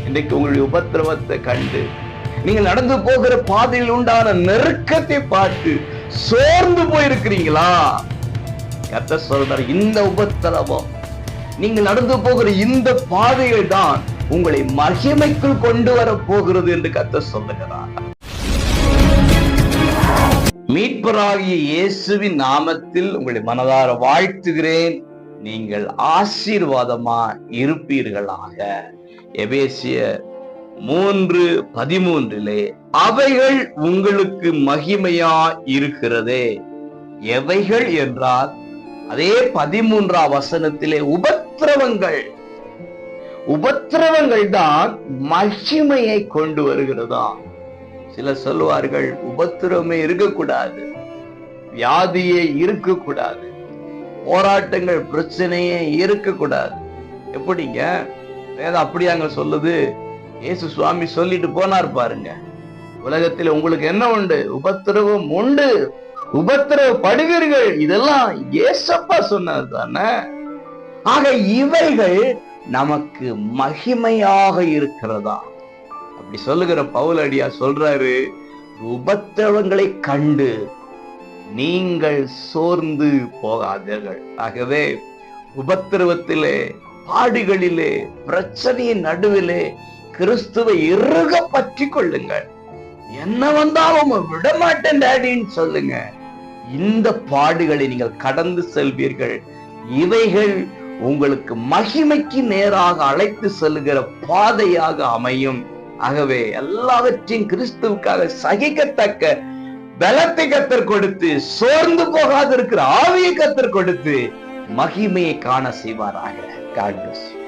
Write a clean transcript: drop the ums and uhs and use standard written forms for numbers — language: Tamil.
இன்னைக்கு உங்களுடைய உபத்திரவத்தை கண்டு, நீங்கள் நடந்து போகிற பாதையில் உண்டான நெருக்கத்தை பார்த்து சோர்ந்து போயிருக்கிறீங்களா? கர்த்தர் சொல்றார், இந்த உபத்திரவம், நீங்கள் நடந்து போகிற இந்த பாதைகள் தான் உங்களை மகிமைக்குள் கொண்டு வர போகிறது என்று கர்த்தர் சொல்லுகிறார். மீட்பராகிய இயேசுவின் நாமத்தில் உங்களை மனதார வாழ்த்துகிறேன். நீங்கள் ஆசீர்வாதமா இருப்பீர்களாக. எபேசியர் 3:13 அவைகள் உங்களுக்கு மகிமையா இருக்கிறதே. எவைகள் என்றால் அதே 13ஆம் வசனத்திலே உபத்திரவங்கள் தான் மகிமையை கொண்டு வருகிறதா. சிலர் சொல்லுவார்கள், உபத்திரமே இருக்கக்கூடாது, வியாதியே இருக்கக்கூடாது, போராட்டங்கள் பிரச்சனையே இருக்கக்கூடாது. எப்படிங்க? வேதம் அப்படியாங்க சொல்லுது? இயேசு சுவாமி சொல்லிட்டு போனார் பாருங்க, உலகத்தில் உங்களுக்கு என்ன உண்டு? உபத்திரவம் உண்டு, உபத்திரவப்படுவீர்கள். இதெல்லாம் ஏசப்பா சொன்னது தானே. ஆக இவைகள் நமக்கு மகிமையாக இருக்கிறதா. அப்படி சொல்லுகிற பவுலடியா சொல்றாரு, உபத்திரவங்களை கண்டு நீங்கள் சோர்ந்து போகாதீர்கள். ஆகவே உபத்திரவத்திலே, பாடுகளிலே, பிரச்சனையின் நடுவிலே கிறிஸ்துவை இறுக பற்றி கொள்ளுங்கள். என்ன வந்தாலும் விடமாட்டேன் டாடின்னு சொல்லுங்க. இந்த பாடுகளை நீங்கள் கடந்து செல்வீர்கள். இவைகள் உங்களுக்கு மகிமைக்கு நேராக அழைத்து செல்லுகிற பாதையாக அமையும். ஆகவே எல்லாவற்றையும் கிறிஸ்துவுக்காக சகிக்கத்தக்க பலத்தை கர்த்தர் கொடுத்து, சோர்ந்து போகாது இருக்கிற ஆவியை கர்த்தர் கொடுத்து மகிமையை காண செய்வாராக. God bless you.